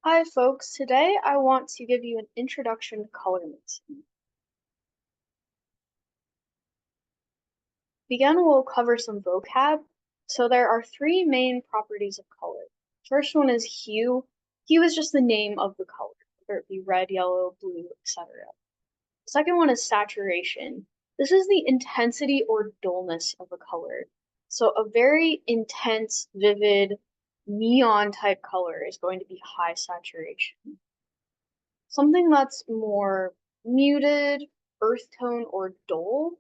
Hi folks, today I want to give you an introduction to color mixing. Begin, we'll cover some vocab. So there are three main properties of color. First one is hue. Hue is just the name of the color, whether it be red, yellow, blue, etc. Second one is saturation. This is the intensity or dullness of a color. So a very intense, vivid, neon type color is going to be high saturation. Something that's more muted, earth tone, or dull,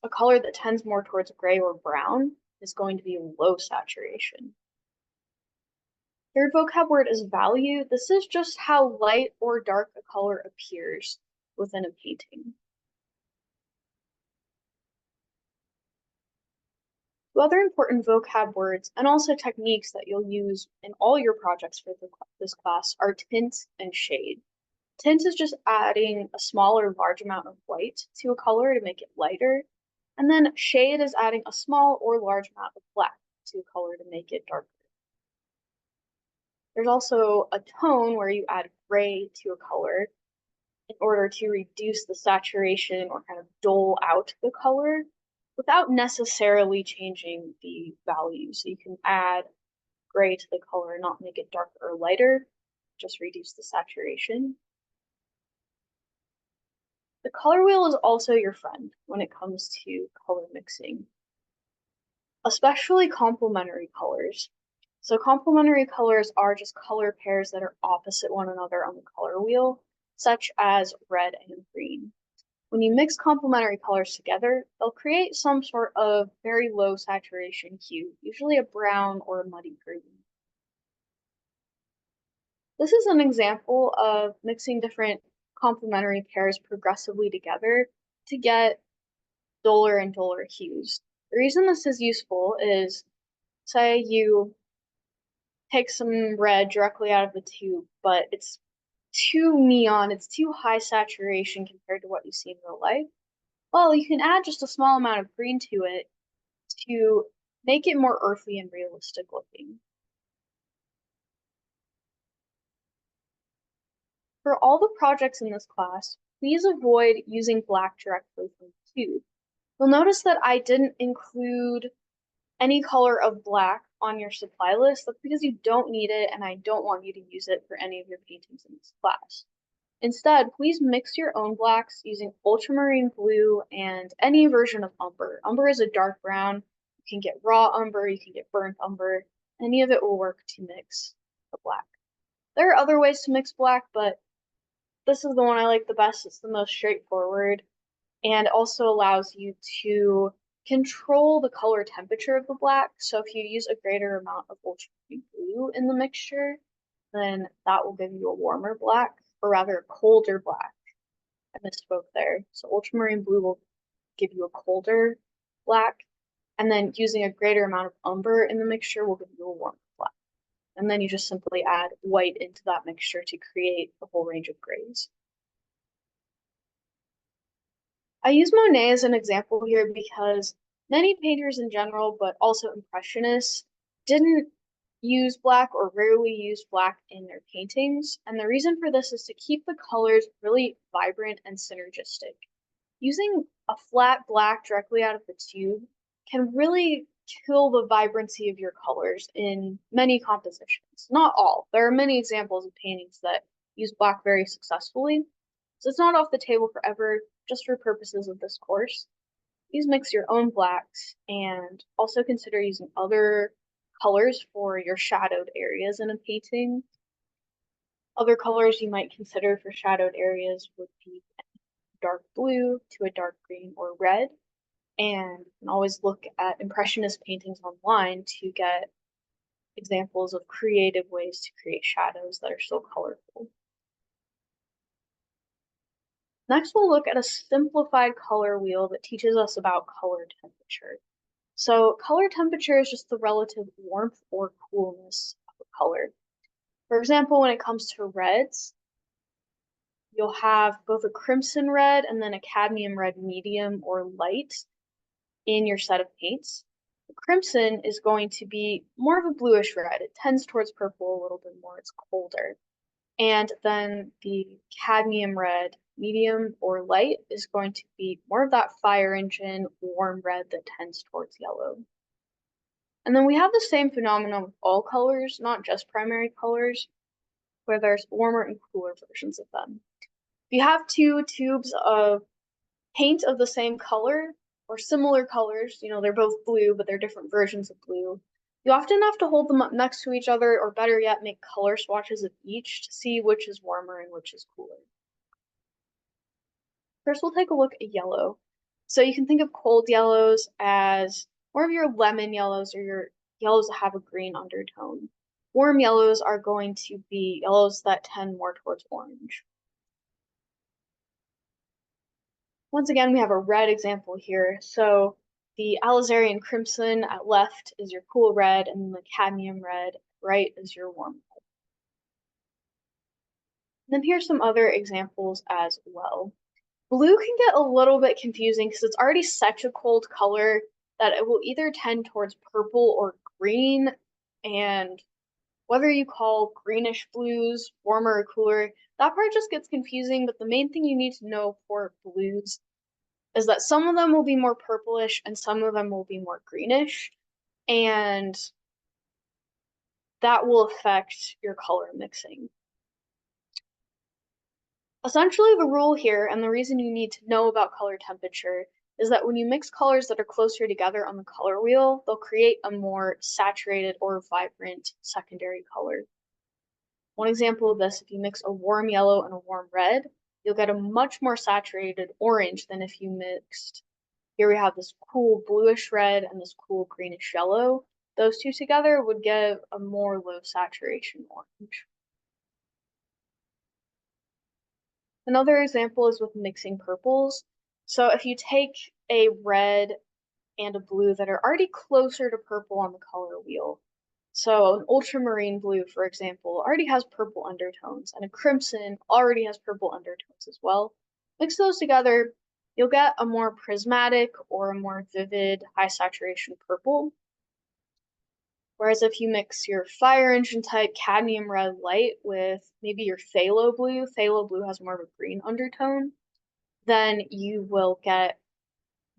a color that tends more towards gray or brown, is going to be low saturation. Third vocab word is value. This is just how light or dark a color appears within a painting. Two other important vocab words and also techniques that you'll use in all your projects for this class are tint and shade. Tint is just adding a small or large amount of white to a color to make it lighter. And then shade is adding a small or large amount of black to a color to make it darker. There's also a tone where you add gray to a color in order to reduce the saturation or kind of dull out the color without necessarily changing the value. So you can add gray to the color and not make it darker or lighter, just reduce the saturation. The color wheel is also your friend when it comes to color mixing, especially complementary colors. So complementary colors are just color pairs that are opposite one another on the color wheel, such as red and green. When you mix complementary colors together, they'll create some sort of very low saturation hue, usually a brown or a muddy green. This is an example of mixing different complementary pairs progressively together to get duller and duller hues. The reason this is useful is, say you take some red directly out of the tube, but it's too neon, it's too high saturation compared to what you see in real life. Well, you can add just a small amount of green to it to make it more earthy and realistic looking. For all the projects in this class, please avoid using black directly from the tube. You'll notice that I didn't include any color of black on your supply list. That's because you don't need it and I don't want you to use it for any of your paintings in this class. Instead, please mix your own blacks using ultramarine blue and any version of umber. Umber is a dark brown. You can get raw umber, you can get burnt umber. Any of it will work to mix the black. There are other ways to mix black, but this is the one I like the best. It's the most straightforward and also allows you to control the color temperature of the black. So if you use a greater amount of ultramarine blue in the mixture, then that will give you a warmer black, or rather a colder black. I misspoke there. So ultramarine blue will give you a colder black, and then using a greater amount of umber in the mixture will give you a warmer black. And then you just simply add white into that mixture to create a whole range of grays. I use Monet as an example here because many painters in general, but also impressionists, didn't use black or rarely use black in their paintings. And the reason for this is to keep the colors really vibrant and synergistic. Using a flat black directly out of the tube can really kill the vibrancy of your colors in many compositions. Not all. There are many examples of paintings that use black very successfully. So it's not off the table forever, just for purposes of this course. Please mix your own blacks and also consider using other colors for your shadowed areas in a painting. Other colors you might consider for shadowed areas would be dark blue to a dark green or red. And you can always look at Impressionist paintings online to get examples of creative ways to create shadows that are still colorful. Next, we'll look at a simplified color wheel that teaches us about color temperature. So color temperature is just the relative warmth or coolness of a color. For example, when it comes to reds, you'll have both a crimson red and then a cadmium red medium or light in your set of paints. The crimson is going to be more of a bluish red. It tends towards purple a little bit more. It's colder. And then the cadmium red, medium or light, is going to be more of that fire engine warm red that tends towards yellow. And then we have the same phenomenon with all colors, not just primary colors, where there's warmer and cooler versions of them. If you have two tubes of paint of the same color or similar colors, they're both blue, but they're different versions of blue, you often have to hold them up next to each other, or better yet, make color swatches of each to see which is warmer and which is cooler. First, we'll take a look at yellow. So you can think of cold yellows as more of your lemon yellows or your yellows that have a green undertone. Warm yellows are going to be yellows that tend more towards orange. Once again, we have a red example here. So the alizarian crimson at left is your cool red, and the cadmium red right is your warm red. And then here's some other examples as well. Blue can get a little bit confusing because it's already such a cold color that it will either tend towards purple or green. And whether you call greenish blues warmer or cooler, that part just gets confusing. But the main thing you need to know for blues is that some of them will be more purplish and some of them will be more greenish. And that will affect your color mixing. Essentially, the rule here, and the reason you need to know about color temperature, is that when you mix colors that are closer together on the color wheel, they'll create a more saturated or vibrant secondary color. One example of this, if you mix a warm yellow and a warm red, you'll get a much more saturated orange than if you mixed, here we have this cool bluish red and this cool greenish yellow. Those two together would give a more low saturation orange. Another example is with mixing purples. So if you take a red and a blue that are already closer to purple on the color wheel, so an ultramarine blue, for example, already has purple undertones, and a crimson already has purple undertones as well. Mix those together, you'll get a more prismatic or a more vivid high saturation purple. Whereas if you mix your fire engine type cadmium red light with maybe your phthalo blue has more of a green undertone, then you will get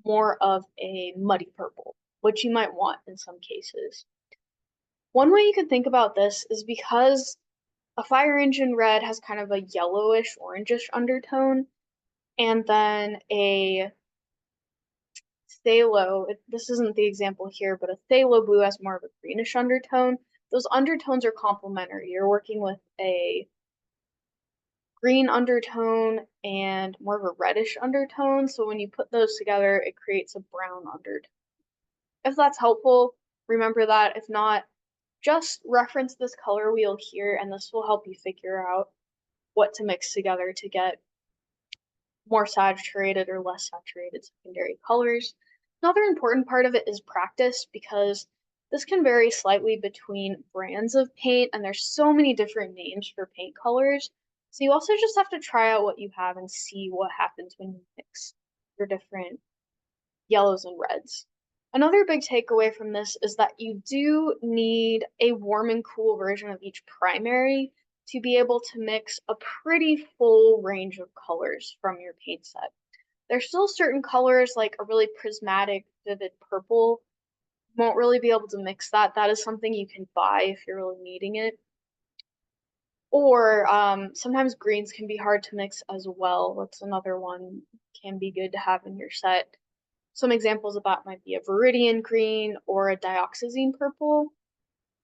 more of a muddy purple, which you might want in some cases. One way you can think about this is because a fire engine red has kind of a yellowish, orangish undertone, and then a phthalo, this isn't the example here, but a phthalo blue has more of a greenish undertone. Those undertones are complementary. You're working with a green undertone and more of a reddish undertone. So when you put those together, it creates a brown undertone. If that's helpful, remember that. If not, just reference this color wheel here, and this will help you figure out what to mix together to get more saturated or less saturated secondary colors. Another important part of it is practice, because this can vary slightly between brands of paint, and there's so many different names for paint colors. So you also just have to try out what you have and see what happens when you mix your different yellows and reds. Another big takeaway from this is that you do need a warm and cool version of each primary to be able to mix a pretty full range of colors from your paint set. There's still certain colors, like a really prismatic, vivid purple, won't really be able to mix that. That is something you can buy if you're really needing it. Or sometimes greens can be hard to mix as well. That's another one can be good to have in your set. Some examples of that might be a viridian green or a dioxazine purple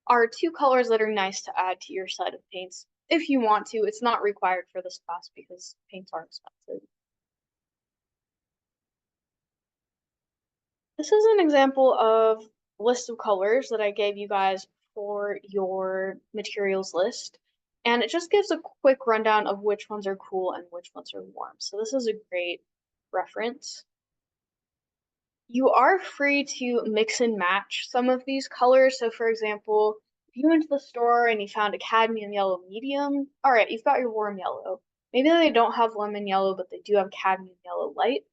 are two colors that are nice to add to your set of paints if you want to. It's not required for this class because paints are expensive. This is an example of a list of colors that I gave you guys for your materials list. And it just gives a quick rundown of which ones are cool and which ones are warm. So this is a great reference. You are free to mix and match some of these colors. So for example, if you went to the store and you found a cadmium yellow medium, all right, you've got your warm yellow. Maybe they don't have lemon yellow, but they do have cadmium yellow light.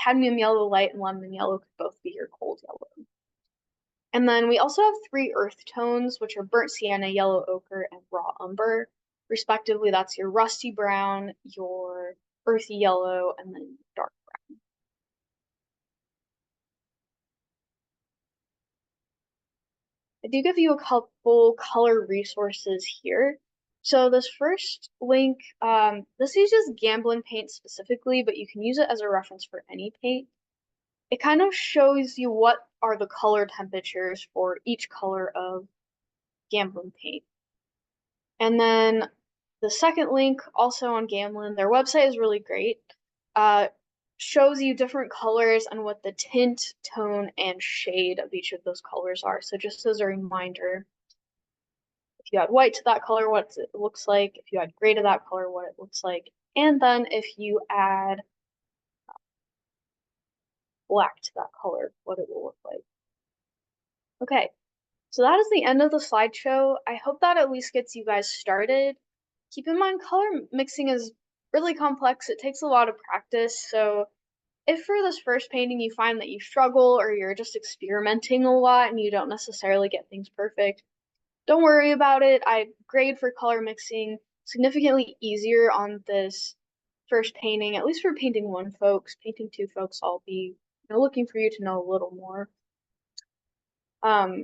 Cadmium yellow light and lemon yellow could both be your cold yellow. And then we also have three earth tones, which are burnt sienna, yellow ochre, and raw umber. respectively. That's your rusty brown, your earthy yellow, and then dark brown. I do give you a couple color resources here. So this first link, this uses Gamblin paint specifically, but you can use it as a reference for any paint. It kind of shows you what are the color temperatures for each color of Gamblin paint. And then the second link, also on Gamblin, their website is really great. Shows you different colors and what the tint, tone, and shade of each of those colors are. So just as a reminder, if you add white to that color, what it looks like. If you add gray to that color, what it looks like. And then if you add black to that color, what it will look like. Okay, so that is the end of the slideshow. I hope that at least gets you guys started. Keep in mind, color mixing is really complex. It takes a lot of practice. So if for this first painting you find that you struggle or you're just experimenting a lot and you don't necessarily get things perfect, don't worry about it. I grade for color mixing significantly easier on this first painting, at least for painting 1 folks. Painting 2 folks, I'll be looking for you to know a little more.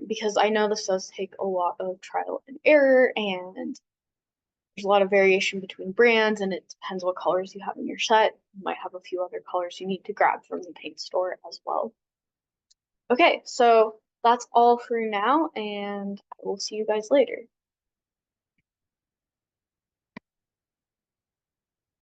Because I know this does take a lot of trial and error, and there's a lot of variation between brands, and it depends what colors you have in your set. You might have a few other colors you need to grab from the paint store as well. Okay, so that's all for now, and I will see you guys later.